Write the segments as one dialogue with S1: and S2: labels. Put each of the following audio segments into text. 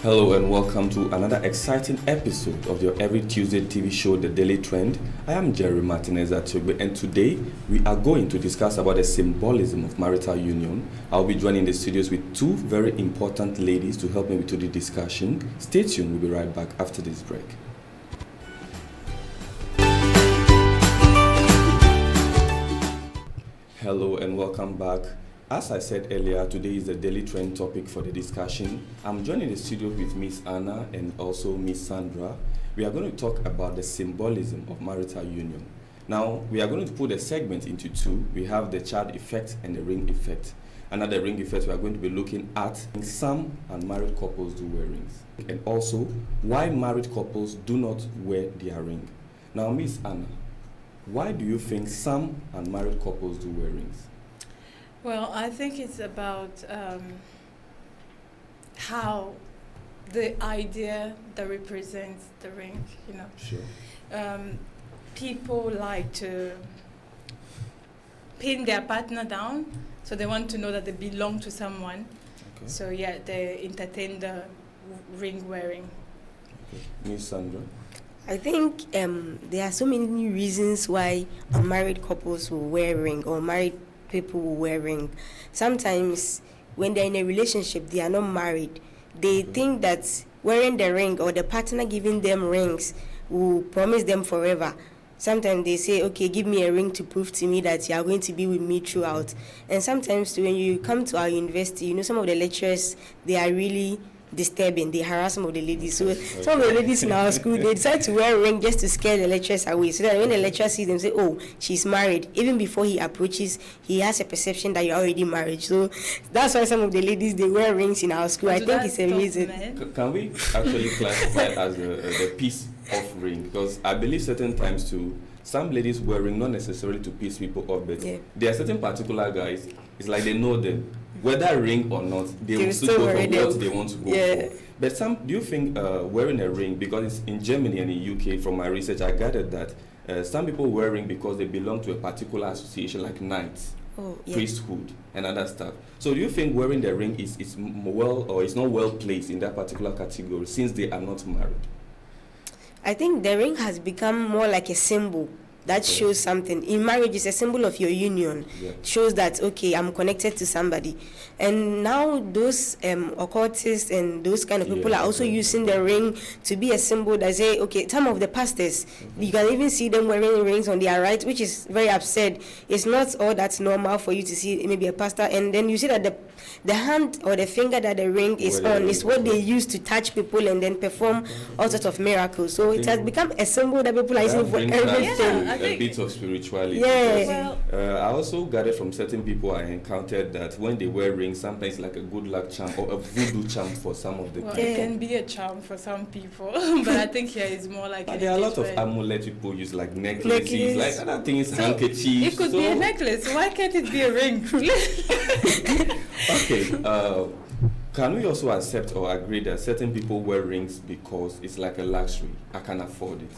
S1: Hello and welcome to another exciting episode of your every Tuesday TV show, The Daily Trend. I am Jerry Martinez at Togo, and today we are going to discuss about the symbolism of marital union. I'll be joining the studios with two very important ladies to help me with today's discussion. Stay tuned, we'll be right back after this break. Hello and welcome back. As I said earlier, today is the daily trend topic for the discussion. I'm joining the studio with Miss Anna and also Miss Sandra. We are going to talk about the symbolism of marital union. Now, we are going to put the segment into two. We have the child effect and the ring effect. Under the ring effect, we are going to be looking at some unmarried couples do wear rings. And also, why married couples do not wear their ring. Now, Miss Anna, why do you think some unmarried couples do wear rings?
S2: Well, I think it's about how the idea that represents the ring,
S1: Sure.
S2: People like to pin their partner down, so they want to know that they belong to someone.
S1: Okay.
S2: So yeah, they entertain the ring wearing.
S1: Okay. Miss Sandra?
S3: I think there are so many reasons why unmarried couples will wear ring or married people will wear ring. Sometimes when they're in a relationship, they are not married. They think that wearing the ring or the partner giving them rings will promise them forever. Sometimes they say, okay, give me a ring to prove to me that you are going to be with me throughout. And sometimes when you come to our university, some of the lecturers, they are really disturbing. They harass some of the ladies. So some of the ladies in our school, they decide to wear a ring just to scare the lecturers away. So that when the lecturer sees them, say, oh, she's married. Even before he approaches, he has a perception that you're already married. So that's why some of the ladies, they wear rings in our school. I think it's a reason.
S1: Can we actually classify it as the piece of ring? Because I believe certain times too, some ladies wear ring not necessarily to piss people off, but there are certain particular guys, it's like they know them. Whether ring or not, they will still go for what they want to go for. But do you think wearing a ring, because it's in Germany and in UK, from my research, I gathered that some people wear ring because they belong to a particular association like knights, priesthood, and other stuff. So do you think wearing the ring is well, or is not well placed in that particular category since they are not married?
S3: I think the ring has become more like a symbol that shows something. In marriage, it's a symbol of your union. Shows that, okay, I'm connected to somebody. And now those occultists and those kind of people are also using the ring to be a symbol that say, okay, some of the pastors, you can even see them wearing rings on their right, which is very absurd. It's not all that's normal for you to see maybe a pastor. And then you see that the hand or the finger that the ring is on is what they use to touch people and then perform all sorts of miracles. So it has become a symbol that people are using for everything.
S1: A bit of spirituality.
S3: Yeah.
S1: I also gathered from certain people I encountered that when they wear rings, sometimes like a good luck charm or a voodoo charm for some of the people.
S2: It can be a charm for some people, but I think here it's more like.
S1: But there are a lot of amulets people use, like necklaces, like other things, handkerchiefs.
S2: It could be a necklace. Why can't it be a ring?
S1: Okay. Can we also accept or agree that certain people wear rings because it's like a luxury? I can afford it.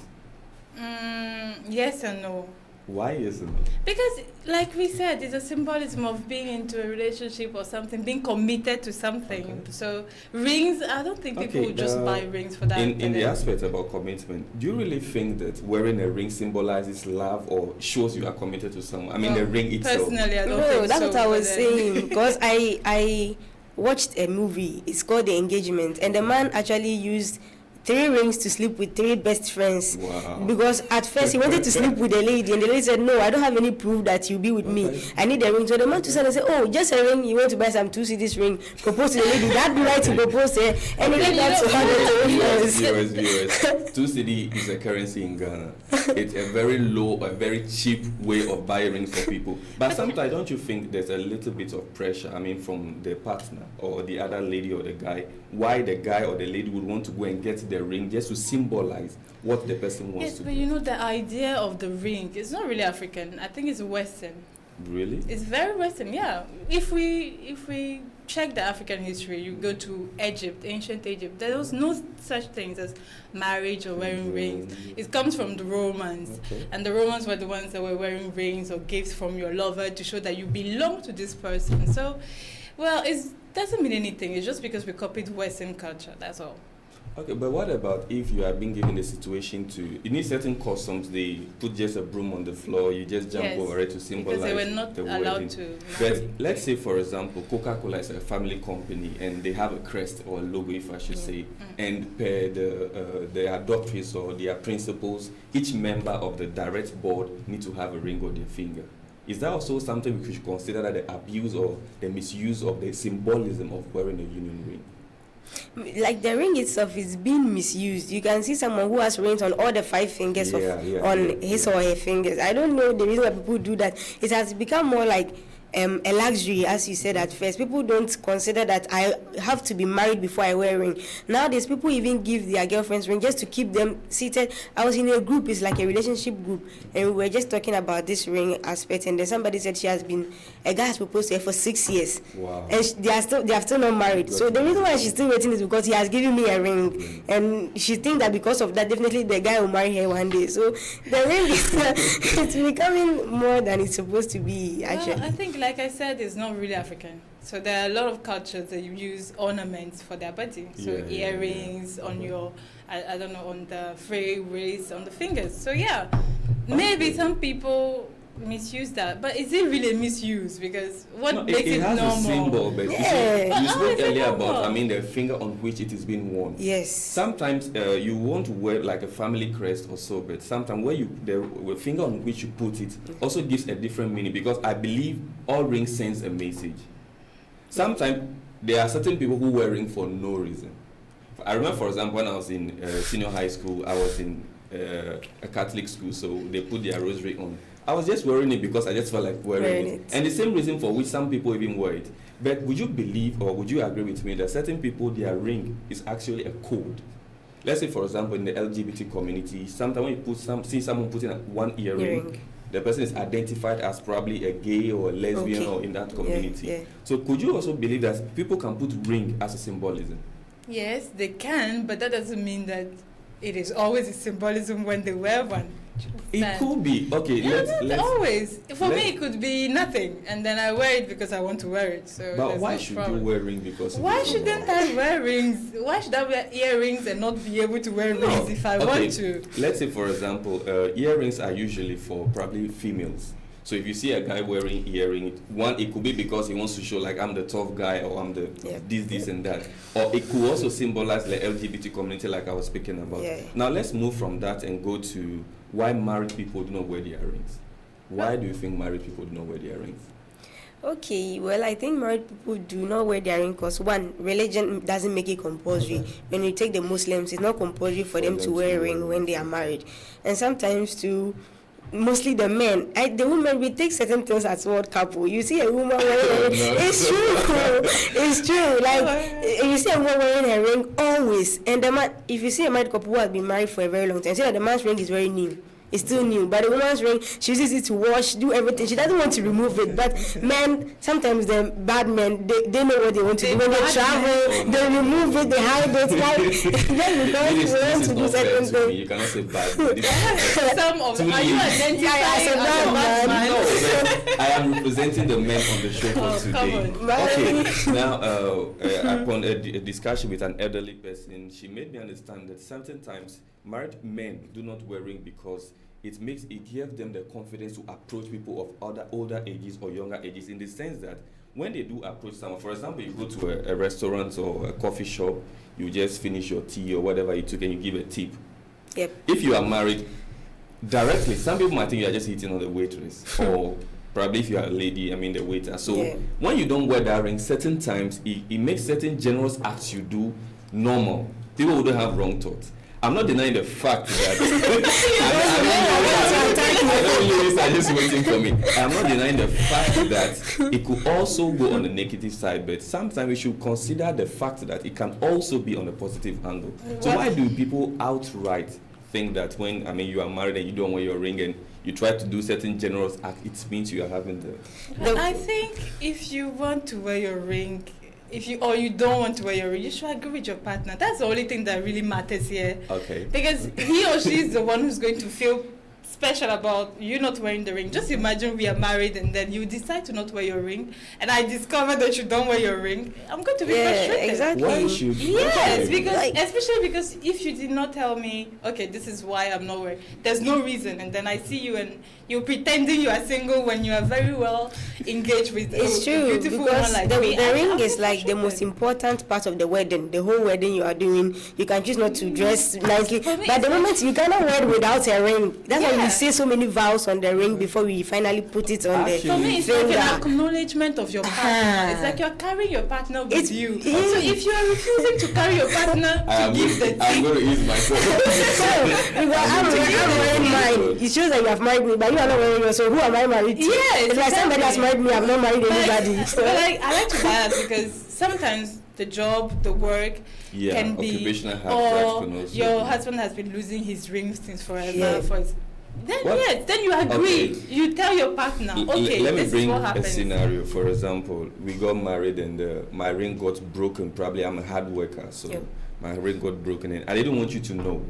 S2: Yes and no.
S1: Why is it?
S2: Because, like we said, it's a symbolism of being into a relationship or something, being committed to something. Okay. So rings, I don't think people would just buy rings for that.
S1: In the aspect about commitment, do you really think that wearing a ring symbolizes love or shows you are committed to someone? I mean, the ring itself.
S2: Personally, I don't think
S3: that's what I was saying. Because I watched a movie. It's called The Engagement, and the man actually used 3 rings to sleep with 3 best friends.
S1: Wow.
S3: Because at first he wanted to sleep with a lady, and the lady said, no, I don't have any proof that you'll be with me. I need a ring. So the man to say, oh, just a ring, you want to buy some 2 cedis ring, propose to the lady, that night to propose to her, and he that's to have
S1: viewers. 2 cedi is a currency in Ghana. It's a very low, a very cheap way of buying rings for people. But sometimes don't you think there's a little bit of pressure, from the partner or the other lady or the guy, why the guy or the lady would want to go and get the ring just to symbolize what the person wants to do?
S2: Yes, but the idea of the ring is not really African. I think it's Western.
S1: Really?
S2: It's very Western, yeah. If we check the African history, you go to Egypt, ancient Egypt, there was no such things as marriage or wearing rings. It comes from the Romans. Okay. And the Romans were the ones that were wearing rings or gifts from your lover to show that you belong to this person. So Well, it doesn't mean anything. It's just because we copied Western culture. That's all.
S1: Okay, but what about if you are being given a situation to, you need certain customs, they put just a broom on the floor, you just jump over it to symbolize
S2: because they were not
S1: the
S2: allowed
S1: wedding.
S2: to.
S1: But let's say, for example, Coca-Cola is a family company and they have a crest or a logo, if I should say, and per their doctrines or their principles, each member of the direct board need to have a ring on their finger. Is that also something we should consider, that the abuse or the misuse of the symbolism of wearing a union ring?
S3: Like the ring itself is being misused. You can see someone who has rings on all the 5 fingers on his or her fingers. I don't know the reason why people do that. It has become more like a luxury, as you said at first. People don't consider that I have to be married before I wear a ring. Nowadays, people even give their girlfriends ring just to keep them seated. I was in a group, it's like a relationship group, and we were just talking about this ring aspect, and then somebody said a guy has proposed to her for 6 years.
S1: Wow. And
S3: they are still not married. So the reason why she's still waiting is because he has given me a ring, and she thinks that because of that, definitely the guy will marry her one day. So the ring is it's becoming more than it's supposed to be, actually.
S2: Well, I think, like I said, it's not really African. So there are a lot of cultures that use ornaments for their body. So earrings on your, I don't know, on the fray waist, on the fingers. So maybe some people misuse that, but is it really misuse? Because what makes it normal?
S1: It has a symbol, but you spoke earlier about, the finger on which it is being worn.
S3: Yes.
S1: Sometimes you want to wear like a family crest or so, but sometimes the finger on which you put it also gives a different meaning, because I believe all rings sends a message. Sometimes there are certain people who wear ring for no reason. I remember, for example, when I was in senior high school, I was in a Catholic school, so they put their rosary on. I was just wearing it because I just felt like wearing it. And the same reason for which some people even wear it. But would you believe, or would you agree with me, that certain people, their ring is actually a code? Let's say, for example, in the LGBT community, sometimes when you see someone putting one earring, the person is identified as probably a gay or a lesbian or in that community. Yeah. So could you also believe that people can put ring as a symbolism?
S2: Yes, they can, but that doesn't mean that it is always a symbolism when they wear one.
S1: It could be. Okay, let's
S2: always. For me, it could be nothing, and then I wear it because I want to wear it. So
S1: but why should you wear rings? Because
S2: why shouldn't I wear rings? Why should I wear earrings and not be able to wear rings if I want to?
S1: Let's say, for example, earrings are usually for probably females. So if you see a guy wearing earring, one, it could be because he wants to show like I'm the tough guy, or I'm the this and that. Or it could also symbolize the LGBT community, like I was speaking about. Yeah. Now let's move from that and go to why married people do not wear their rings. Why do you think married people do not wear their rings?
S3: Okay, well, I think married people do not wear their ring because, one, religion doesn't make it compulsory. When you take the Muslims, it's not compulsory for them to wear a ring when they are married. And sometimes too, mostly the men, the women, we take certain things as word couple. You see a woman wearing a ring, it's true. It's true. Like, you see a woman wearing a ring always. And the man, if you see a married couple who has been married for a very long time, see that the man's ring is very new. It's still new, but the woman's ring, she uses it to wash, do everything. She doesn't want to remove it. But men, sometimes the bad men, they know what they want to do. When they travel, they remove it, they hide it. Like, because they want to do certain things.
S1: You cannot say bad.
S2: Some of them. Are you identifying as a bad man?
S1: No, I am representing the men on the show for today. Okay, now upon a discussion with an elderly person, she made me understand that certain times married men do not wear ring because it gives them the confidence to approach people of older ages or younger ages, in the sense that when they do approach someone, for example, you go to a restaurant or a coffee shop, you just finish your tea or whatever you took and you give a tip.
S3: Yep.
S1: If you are married, directly, some people might think you are just hitting on the waitress or probably if you are a lady, the waiter. So when you don't wear that ring, certain times it makes certain generous acts you do normal. People wouldn't have wrong thoughts. I'm not denying the fact that I'm just waiting for me. I'm not denying the fact that it could also go on the negative side, but sometimes we should consider the fact that it can also be on a positive angle. So why do people outright think that when you are married and you don't wear your ring and you try to do certain generous act, it means you are having the...
S2: I think if you want to wear your ring, you don't want to wear your ring, you should agree with your partner. That's the only thing that really matters here.
S1: Okay.
S2: Because he or she is the one who's going to feel special about you not wearing the ring? Just imagine we are married and then you decide to not wear your ring, and I discover that you don't wear your ring. I'm going to be frustrated.
S3: Exactly.
S1: Why should you?
S2: Yes, because especially because if you did not tell me, okay, this is why I'm not wearing, there's no reason, and then I see you and you're pretending you are single when you are very well engaged with
S3: it's true,
S2: a beautiful
S3: because
S2: woman like
S3: the
S2: me.
S3: ring is like the most important part of the wedding. The whole wedding you are doing, you can choose not to dress nicely, but the moment you cannot wear it without a ring. That's why we say so many vows on the ring before we finally put it on the
S2: For me, it's
S3: finger.
S2: like an acknowledgement of your partner. It's like you're carrying your partner with you. So if you are refusing to carry your partner to give the
S1: I'm
S2: tea,
S1: going to ease myself.
S3: I'm wearing mine. It shows that you have married me, but you are not wearing yours. So who am I married to?
S2: Yes,
S3: It's like somebody has married me. I've not married anybody. So.
S2: But I like to bias because sometimes the job, the work can be,
S1: occupational
S2: or
S1: can also
S2: your
S1: be.
S2: husband has been losing his ring since forever.
S3: Yeah.
S2: Then you agree.
S1: Okay.
S2: You tell your partner, okay,
S1: let me
S2: this
S1: bring
S2: is what
S1: a
S2: happens.
S1: scenario. For example, we got married and my ring got broken. Probably I'm a hard worker, so my ring got broken, and I didn't want you to know.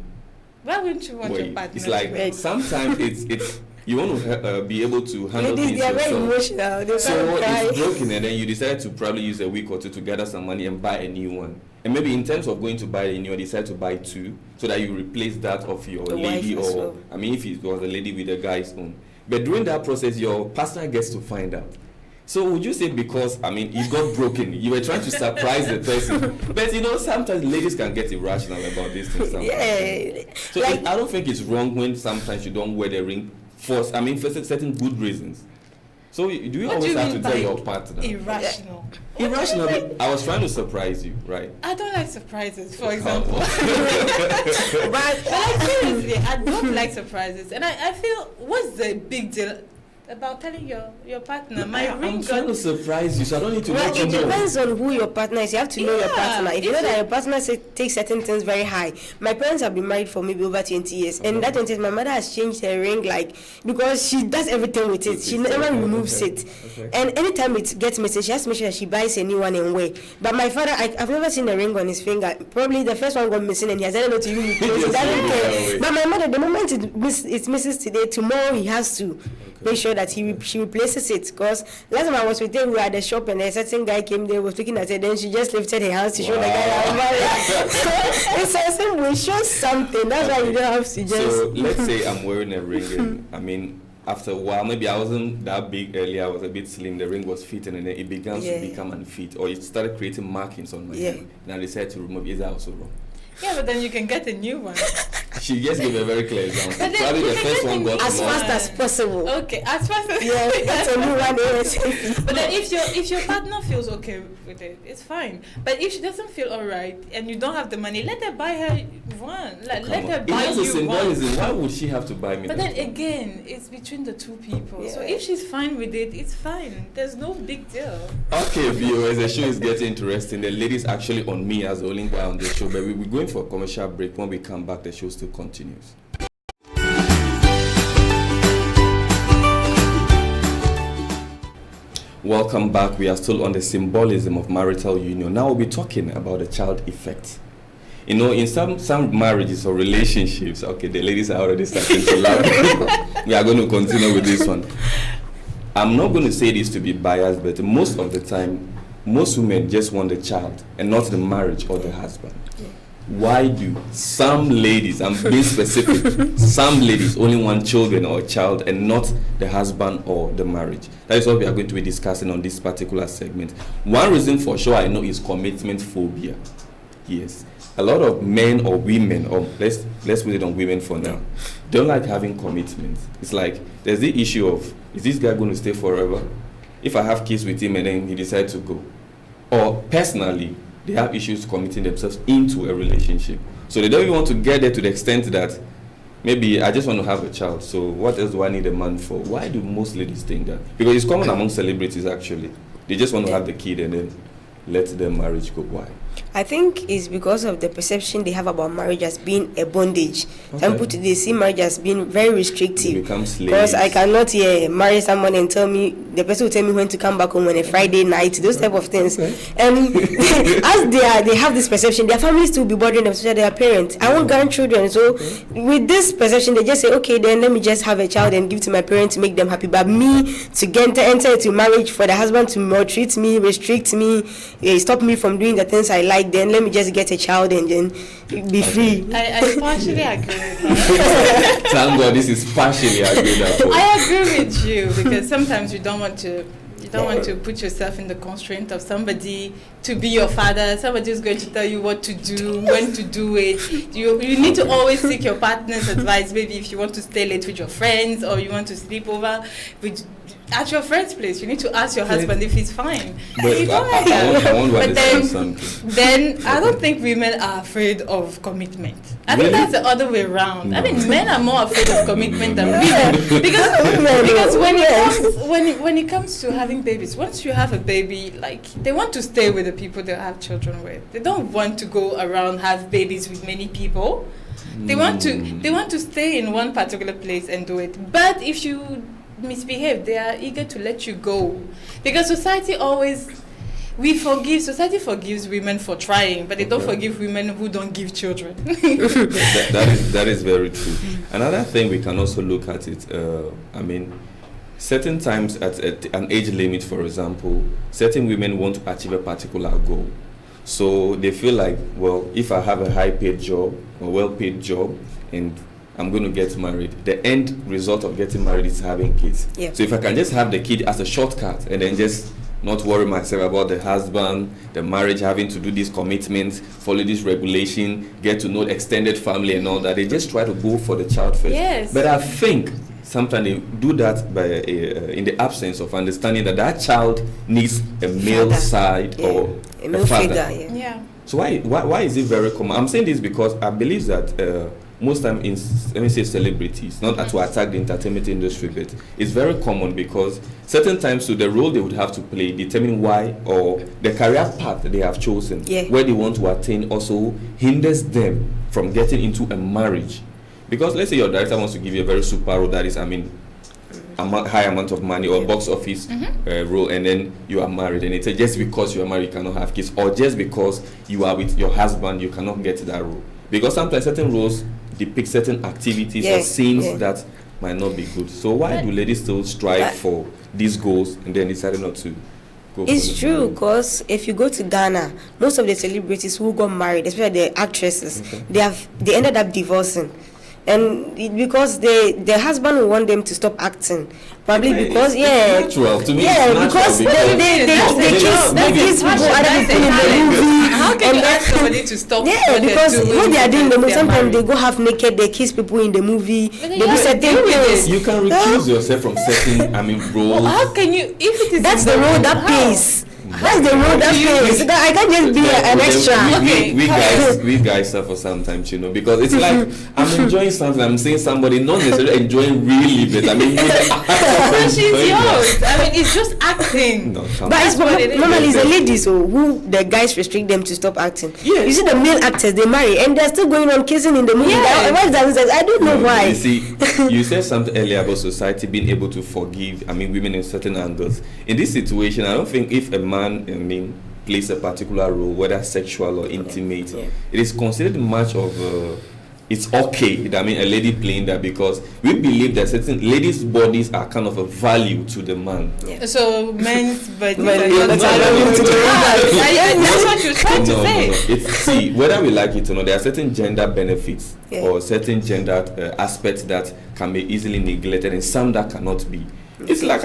S2: Why wouldn't you want your partner?
S1: It's like sometimes it's you want to be able to handle
S3: Ladies,
S1: things
S3: they are very
S1: yourself.
S3: emotional. They
S1: So
S3: cry.
S1: it's broken, and then you decide to probably use a week or two to gather some money and buy a new one. And maybe in terms of going to buy a new one, decide to buy two so that you replace that of your
S3: The
S1: lady,
S3: wife as
S1: or
S3: well.
S1: I mean, if it was a lady with a guy's own. But during that process, your partner gets to find out. So would you say because, I mean, it got broken, you were trying to surprise the person? But you know, sometimes ladies can get irrational about these things. Sometimes.
S3: Yeah.
S1: So I don't think it's wrong when sometimes you don't wear the ring for certain good reasons. So do you
S2: What
S1: always
S2: do you
S1: have to
S2: mean
S1: tell
S2: by
S1: your partner?
S2: irrational?
S1: Irrational. I was trying to surprise you, right?
S2: I don't like surprises, for example.
S3: But
S2: But seriously, I don't like surprises, and I feel, what's the big deal about telling your partner my ring
S1: I'm trying to
S2: got?
S1: surprise you, so I don't need to
S3: well,
S1: let you
S3: it
S1: know.
S3: depends on who your partner is. You have to know your partner. If you know that your partner takes certain things very high. My parents have been married for maybe over 20 years. And in that 20 years, my mother has changed her ring, like, because she does everything with it. She never removes it.
S1: Okay.
S3: And anytime it gets missing, she has to make sure that she buys a new one and wear. But my father, I've never seen a ring on his finger. Probably the first one got missing and he has never to even replace it. He doesn't care. But my mother, the moment it misses today, tomorrow he has to make sure that she replaces it. Because last time I was with her, we were at the shop and a certain guy came there, was looking at her, then she just lifted her hands to show the guy that I'm married. So it's a we show something. That's why you don't have to just.
S1: So let's say I'm wearing a ring, and I mean, after a while, maybe I wasn't that big earlier, I was a bit slim, the ring was fitting, and then it began to become unfit, or it started creating markings on my hand, and I decided to remove it. Is that also wrong?
S2: Yeah, but then you can get a new one.
S1: She just gave a very clear example.
S2: But then
S1: Probably
S2: you
S1: the
S2: can
S1: first
S2: get
S1: one
S2: a
S1: got
S2: new
S3: as
S1: more.
S3: fast as possible.
S2: Okay, as fast as
S3: Yeah, that's a new one. ASAP.
S2: But then if your partner feels okay with it, it's fine. But if she doesn't feel alright and you don't have the money, let her buy her one. Let her buy
S1: It has a
S2: you one.
S1: symbolism. Why would she have to buy me?
S2: But
S1: that
S2: then
S1: one?
S2: again, it's between the two people. So
S3: Yeah.
S2: if she's fine with it, it's fine. There's no big deal.
S1: Okay, viewers, the show is getting interesting. The ladies actually on me as the only guy on the show, but we're going for a commercial break. When we come back, the show still continues. Welcome back. We are still on the symbolism of marital union. Now we'll be talking about the child effect. You know, in some marriages or relationships, okay, the ladies are already starting to laugh. We are going to continue with this one. I'm not going to say this to be biased, but most of the time, most women just want the child and not the marriage or the husband. Why do some ladies, I'm being specific, some ladies only want children or a child and not the husband or the marriage? That is what we are going to be discussing on this particular segment. One reason for sure I know is commitment phobia. Yes. A lot of men or women, or let's put it on women for now, don't like having commitments. It's like there's the issue of, is this guy going to stay forever? If I have kids with him and then he decides to go. Or personally, they have issues committing themselves into a relationship. So they don't even want to get there to the extent that maybe I just want to have a child. So what else do I need a man for? Why do most ladies think that? Because it's common among celebrities actually. They just want to have the kid and then let their marriage go. Why?
S3: I think it's because of the perception they have about marriage as being a bondage.
S1: Okay.
S3: Some people they see marriage as being very restrictive.
S1: You become slaves.
S3: Because I cannot marry someone and tell me, the person will tell me when to come back home on a Friday night, those type of things.
S1: Okay.
S3: And as they have this perception, their families still be bothering them, especially their parents. I want grandchildren. So with this perception, they just say, okay, then let me just have a child and give to my parents to make them happy. But me, to enter into marriage for the husband to maltreat me, restrict me, stop me from doing the things I like, then let me just get a child and then be free.
S2: I partially agree with you.
S1: Thank God this is partially agreed upon.
S2: I agree with you, because sometimes you don't want to put yourself in the constraint of somebody to be your father. Somebody is going to tell you what to do, when to do it. You need to always seek your partner's advice. Maybe if you want to stay late with your friends, or you want to sleep over at your friend's place, you need to ask your husband if he's fine.
S1: But
S2: you don't
S1: I want to understand something.
S2: Then I don't think women are afraid of commitment. I think that's the other way around. I mean, men are more afraid of commitment than women, because when it comes to having babies, once you have a baby, like, they want to stay with the people they have children with. They don't want to go around have babies with many people. They want to stay in one particular place and do it. But if you misbehave, they are eager to let you go, because society forgives women for trying, but they don't forgive women who don't give children.
S1: that is very true. Another thing we can also look at it, I mean, certain times at an age limit, for example, certain women want to achieve a particular goal. So they feel like, well, if I have a high-paid job, a well-paid job, and I'm going to get married, the end result of getting married is having kids.
S3: Yeah.
S1: So if I can just have the kid as a shortcut and then just not worry myself about the husband, the marriage, having to do these commitments, follow this regulation, get to know the extended family and all that, they just try to go for the child first.
S2: Yes.
S1: But I think sometimes they do that by in the absence of understanding that child needs a male side or
S3: a male
S1: father.
S3: figure.
S2: Yeah.
S1: So why is it very common? I'm saying this because I believe that most time in, let me say, celebrities, not to attack the entertainment industry, but it's very common because certain times, so the role they would have to play determine why, or the career path they have chosen, where they want to attain, also hinders them from getting into a marriage. Because let's say your director wants to give you a very super role, that is, I mean, a high amount of money or box office role, and then you are married, and it's just because you are married you cannot have kids, or just because you are with your husband you cannot get that role. Because sometimes certain roles depict certain activities or scenes that might not be good. So why do ladies still strive for these goals and then decide not to go?
S3: It's true, because if you go to Ghana, most of the celebrities who got married, especially the actresses, they ended up divorcing. And because the husband will want them to stop acting, probably because
S1: natural to me.
S3: Because they kiss people, other people in the movie.
S2: How can you ask somebody to stop?
S3: Because when they are doing the movie, sometimes they go half naked, they kiss people in the movie, they do certain things.
S1: You can recuse yourself from certain, roles.
S2: How can you, if it is
S3: that's the role that pays. That's the road that pays. So that I can't just be an extra.
S1: We guys suffer sometimes, because it's like I'm enjoying something. I'm seeing somebody not necessarily enjoying really, but
S2: she's yours. It's just acting.
S3: No, but it's normally it's the ladies who the guys restrict them to stop acting.
S1: Yes.
S3: You see the male actors they marry and they're still going on kissing in the movie. Yes. I don't know why.
S1: You see, you said something earlier about society being able to forgive. Women in certain angles. In this situation, I don't think if a man plays a particular role, whether sexual or intimate, it is considered much of it's okay. A lady playing that, because we believe that certain ladies' bodies are kind of a value to the man.
S2: Yeah. So men's bodies
S1: that's
S2: what you're trying to say.
S1: See, whether we like it or not, there are certain gender benefits or certain gender aspects that can be easily neglected, and some that cannot be. It's like,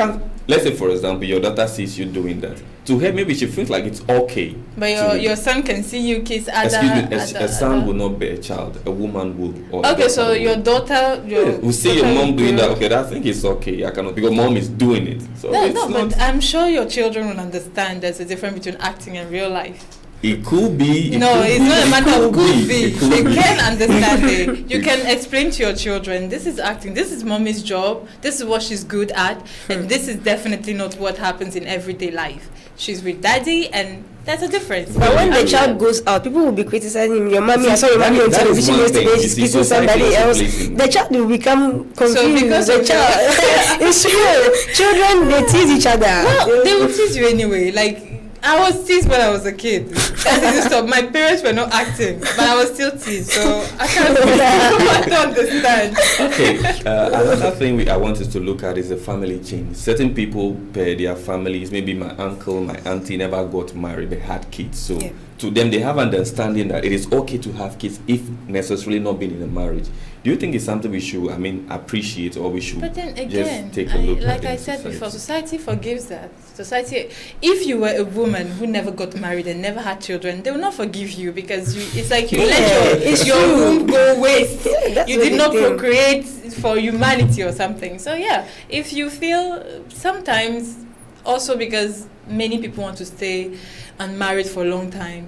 S1: let's say, for example, your daughter sees you doing that. To her, maybe she feels like it's okay.
S2: But your son can see you kiss other...
S1: a son will not bear a child. A woman will.
S2: Okay, so your daughter...
S1: will see your mom doing that. Okay, I think it's okay. I cannot, because mom is doing it. So
S2: but I'm sure your children will understand there's a difference between acting and real life.
S1: It could be.
S2: No, it's not a matter of could be. They
S1: be.
S2: can understand it. You can explain to your children, this is acting, this is mommy's job, this is what she's good at, and this is definitely not what happens in everyday life. She's with daddy, and that's a difference.
S3: But when the child goes out, people will be criticizing him. Your mommy, I saw your mommy on television yesterday, she's kissing somebody else. The child will become confused.
S2: So because
S3: the child, it's true. Children, they tease each other.
S2: Well, they will tease you anyway. Like, I was teased when I was a kid. That didn't stop. My parents were not acting, but I was still teased. So I can't. I don't understand.
S1: Okay. Another thing I wanted to look at is the family chain. Certain people, their families, maybe my uncle, my auntie never got married, they had kids. So to them, they have understanding that it is okay to have kids if necessarily not being in a marriage. Do you think it's something we should, appreciate, or we should
S2: but then again,
S1: just take a look at?
S2: Like I said before, society forgives that. Society, if you were a woman who never got married and never had children, they will not forgive you because it's like you let your womb go waste. You did not procreate for humanity or something. So yeah, if you feel sometimes, also because many people want to stay unmarried for a long time.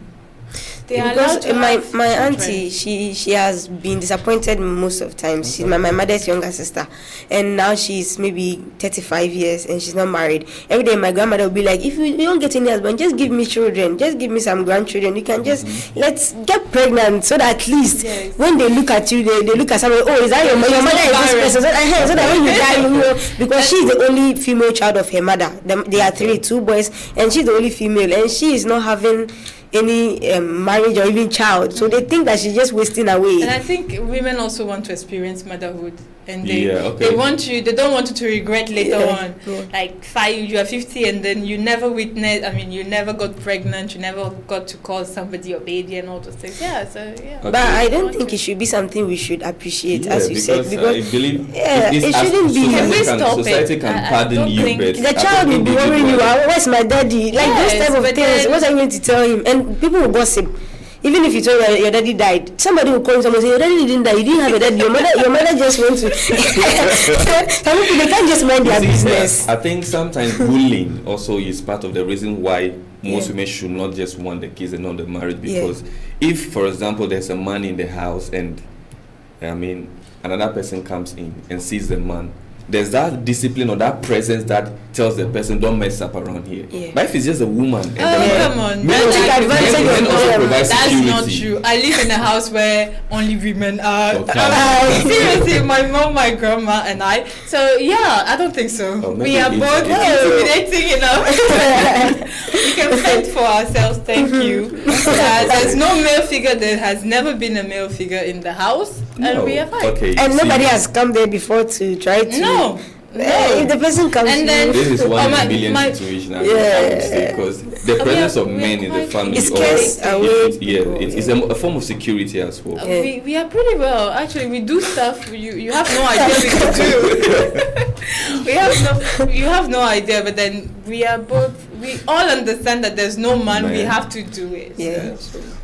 S3: Because my auntie, she has been disappointed most of the time. She's my mother's younger sister, and now she's maybe 35 years and she's not married. Every day my grandmother will be like, if you don't get any husband, just give me children, just give me some grandchildren. You can just let's get pregnant so that at least when they look at you, they look at somebody. Oh, is that your mother? Is this person? So that when you die, you know, because she's the only female child of her mother. They are two boys, and she's the only female, and she is not having any marriage or even child, so they think that she's just wasting away.
S2: And I think women also want to experience motherhood, and they want you. They don't want you to regret later on. Like you are 50 and then you never witnessed. I mean, you never got pregnant. You never got to call somebody your baby and all those things. But
S3: I don't think it should be something we should appreciate, as you said, because
S1: I believe
S3: it shouldn't be.
S1: Society can pardon you, but
S3: the child will be worrying you. Where's my daddy? Like those type of things. What are you going to tell him? And people will gossip. Even if you told your daddy died, somebody will call someone and say, your daddy didn't die, you didn't have a daddy, your mother just went to. Some people, they can't just mind their business.
S1: I think sometimes bullying also is part of the reason why most women should not just want the kids and not the marriage, because if, for example, there's a man in the house and another person comes in and sees the man, there's that discipline or that presence that tells the person, don't mess up around here. But if it's just a woman, and
S2: come on, that's not true. I live in a house where only women are. Seriously, my mom, my grandma, and I. So yeah, I don't think so. We are both intimidating enough. We can fend for ourselves. Thank you. There's no male figure. There has never been a male figure in the house, and we are fine.
S1: Okay,
S3: and nobody has come there before to try to.
S2: No.
S3: If the person comes
S2: and then
S1: this is one in a million situation I would say, because the presence of men in the family it's a form of security as well.
S2: We are pretty well. Actually, we do stuff you have no idea we can do. You have no idea, but then we all understand that there's no man. We have to do it.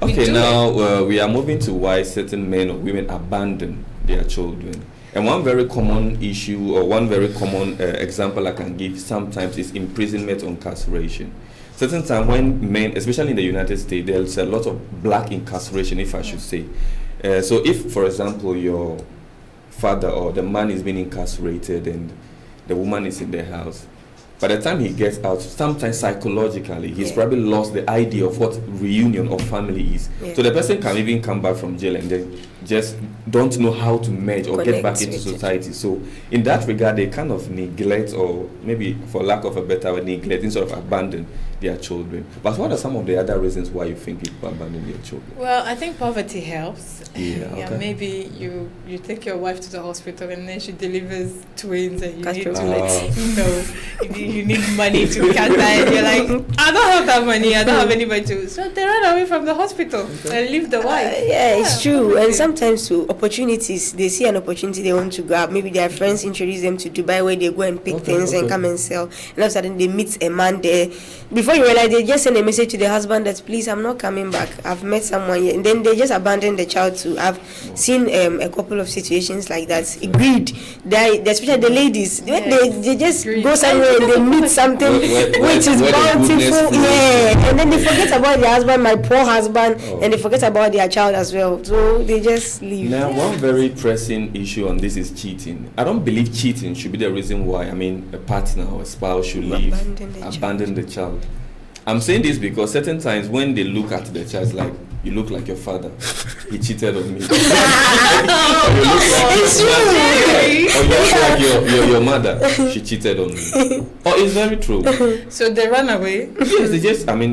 S1: Okay, now we are moving to why certain men or women abandon their children. And one very common issue, or one very common example I can give sometimes, is imprisonment or incarceration. Certain time when men, especially in the United States, there's a lot of black incarceration, if I should say. So if, for example, your father or the man is being incarcerated and the woman is in the house, by the time he gets out, sometimes psychologically, he's probably lost the idea of what reunion of family is. So the person can even come back from jail and then just don't know how to merge or get back into society. So in that regard, they kind of neglect, or maybe for lack of a better word, neglect, instead of abandon their children. But what are some of the other reasons why you think people abandon their children?
S2: Well, I think poverty helps.
S1: Maybe
S2: you take your wife to the hospital and then she delivers twins and you need to you need money to cater, and you're like, I don't have that money, I don't have anybody to. So they run away from the hospital and leave the wife.
S3: It's true. And sometimes sometimes to opportunities, they see an opportunity they want to grab. Maybe their friends introduce them to Dubai where they go and pick things and come and sell. And all of a sudden they meet a man there. Before you realize, they just send a message to the husband that, please, I'm not coming back. I've met someone here. And then they just abandon the child too. I've seen a couple of situations like that. Greed. Especially the ladies. They just go somewhere and they meet something which is bountiful. Yeah. And then they forget about their husband, my poor husband, and they forget about their child as well. So they just leave.
S1: Now, one very pressing issue on this is cheating. I don't believe cheating should be the reason why, a partner or a spouse should leave, abandon the child. I'm saying this because certain times when they look at the child, like, you look like your father, he cheated on me. Or you look like your mother, she cheated on me. Oh, it's very true.
S2: So they run away?
S1: Yes, they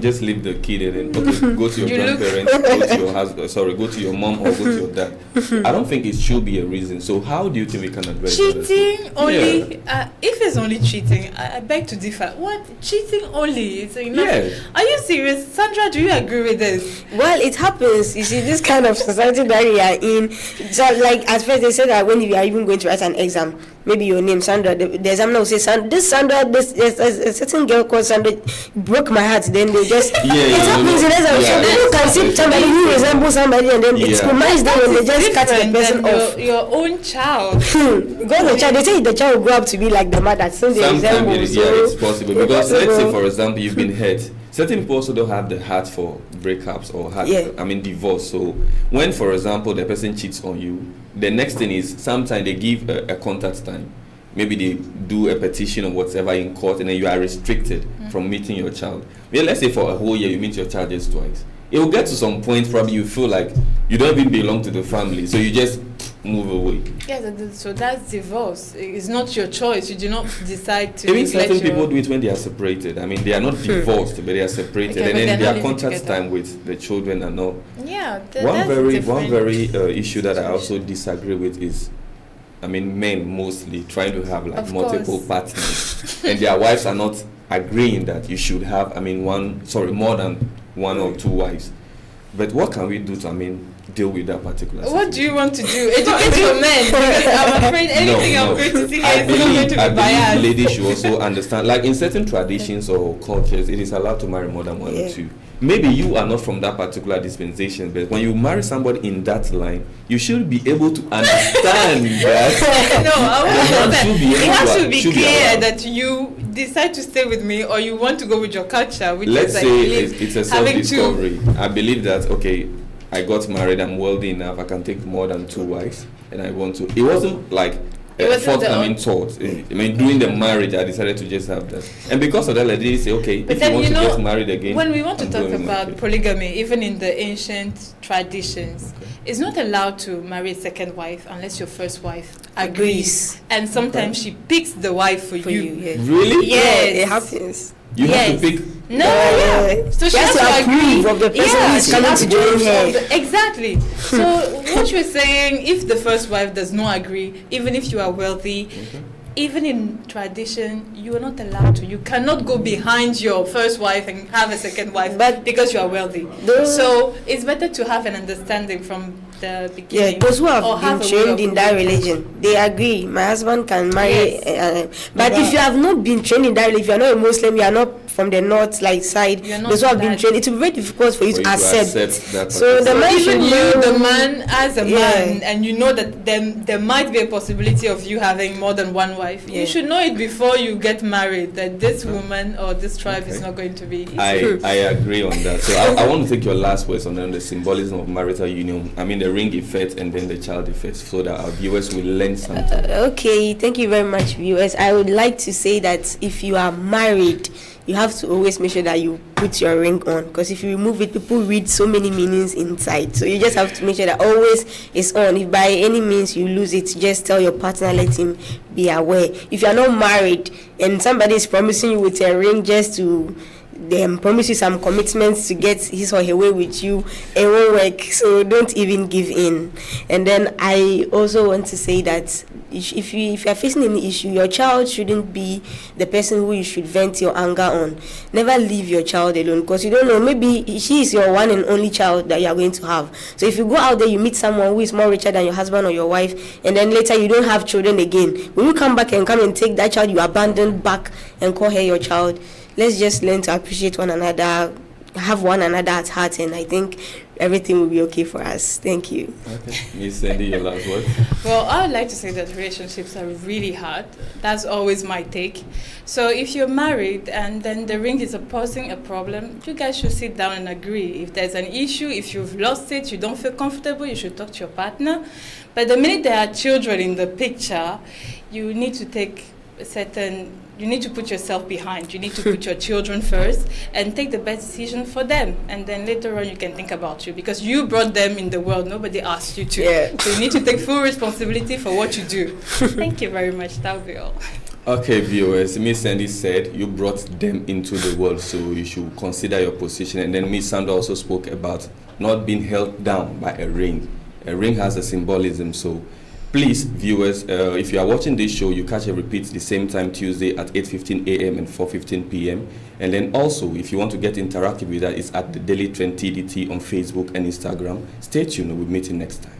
S1: just leave the kid and then, go to your grandparents, go to your husband, go to your mom or go to your dad. I don't think it should be a reason. So how do you think we can address
S2: cheating only? If it's only cheating, I beg to differ. What? Cheating only? It's enough. Yeah. Are you serious? Sandra, do you agree with this?
S3: Well, it happens. You see, this kind of society that we are in. So, like, at first they said that when you are even going to write an exam, maybe your name Sandra, the examiner will say, there's a certain girl called Sandra broke my heart. Then they just it happens in exam. So people can see somebody who resembles somebody, and then it's nice them when they just cut the person off.
S2: Your own child.
S3: The child. They say the child will grow up to be like the mother. So they resemble.
S1: It's possible because let's say, for example, you've been hurt. Certain people also don't have the heart for breakups or divorce. So when, for example, the person cheats on you, the next thing is sometimes they give a contact time. Maybe they do a petition or whatever in court, and then you are restricted from meeting your child. Well, let's say for a whole year you meet your child just twice. It will get to some point probably you feel like you don't even belong to the family, so you just move away.
S2: Yeah, so that's divorce. It's not your choice. You do not decide to.
S1: Even certain people do it when they are separated. They are not divorced, but they are separated, and then their contact time with the children and all.
S2: Yeah,
S1: one very issue that I also disagree with is, men mostly trying to have multiple partners, and their wives are not agreeing that you should have more than one or two wives. But what can we do to deal with that particular situation?
S2: What do you want to do? Educate your men, because I'm afraid anything I'm going to see is not going to be biased.
S1: I believe ladies should also understand, like in certain traditions or cultures, it is allowed to marry more than one or two. Maybe you are not from that particular dispensation, but when you marry somebody in that line, you should be able to understand that.
S2: No, I won't say that. It has to be clear that you decide to stay with me or you want to go with your culture, which
S1: let's say it's a self-discovery. I believe that, I got married, I'm wealthy enough, I can take more than two wives, and I want to. It wasn't like a forthcoming thought. During the marriage, I decided to just have that. And because of that, I did say, if you want to get married again.
S2: When we want to talk about polygamy, even in the ancient traditions, it's not allowed to marry a second wife unless your first wife agrees. And sometimes she picks the wife for you.
S3: Yes.
S1: Really?
S3: Yes. It happens.
S1: You have to pick.
S2: No, So she has to agree
S3: of the person who is coming to join her.
S2: Exactly. So what you're saying, if the first wife does not agree, even if you are wealthy, even in tradition, you are not allowed to. You cannot go behind your first wife and have a second wife, but because you are wealthy. So it's better to have an understanding from the beginning.
S3: Yeah, those who have been trained in that religion, they agree. My husband can marry. But if you have not been trained in that religion, if you are not a Muslim, you are not from the north side, those who have been trained, it will be very difficult for you to accept that. So the man should
S2: know, the man as a man, and you know that there might be a possibility of you having more than one wife. You should know it before you get married, that this woman or this tribe is not going to be.
S1: I agree on that. So I want to take your last words on the symbolism of marital union. The ring effect and then the child effect, so that our viewers will learn something.
S3: Okay, thank you very much, viewers. I would like to say that if you are married, you have to always make sure that you put your ring on, because if you remove it, people read so many meanings inside. So you just have to make sure that always it's on. If by any means you lose it, just tell your partner, let him be aware. If you are not married and somebody is promising you with a ring just to promise you some commitments to get his or her way with you, it won't work. So don't even give in. And then I also want to say that if you are facing any issue, your child shouldn't be the person who you should vent your anger on. Never leave your child alone, because you don't know, maybe she is your one and only child that you are going to have. So if you go out there, you meet someone who is more richer than your husband or your wife, and then later you don't have children again, when you come back and take that child you abandoned back and call her your child, let's just learn to appreciate one another, have one another at heart, and I think everything will be okay for us. Thank you.
S1: Okay. Miss Sandy, your last word.
S2: Well, I would like to say that relationships are really hard. That's always my take. So if you're married and then the ring is posing a problem, you guys should sit down and agree. If there's an issue, if you've lost it, you don't feel comfortable, you should talk to your partner. But the minute there are children in the picture, you need to you need to put yourself behind. You need to put your children first and take the best decision for them. And then later on you can think about you, because you brought them in the world. Nobody asked you to.
S3: Yeah.
S2: So you need to take full responsibility for what you do. Thank you very much. That will be all.
S1: Okay, viewers, Miss Sandy said you brought them into the world, so you should consider your position. And then Miss Sandra also spoke about not being held down by a ring. A ring has a symbolism, so please, viewers, if you are watching this show, you catch a repeat the same time Tuesday at 8:15 a.m. and 4:15 p.m. And then also, if you want to get interactive with that, it's at the Daily Trend TDT on Facebook and Instagram. Stay tuned. We'll meet you next time.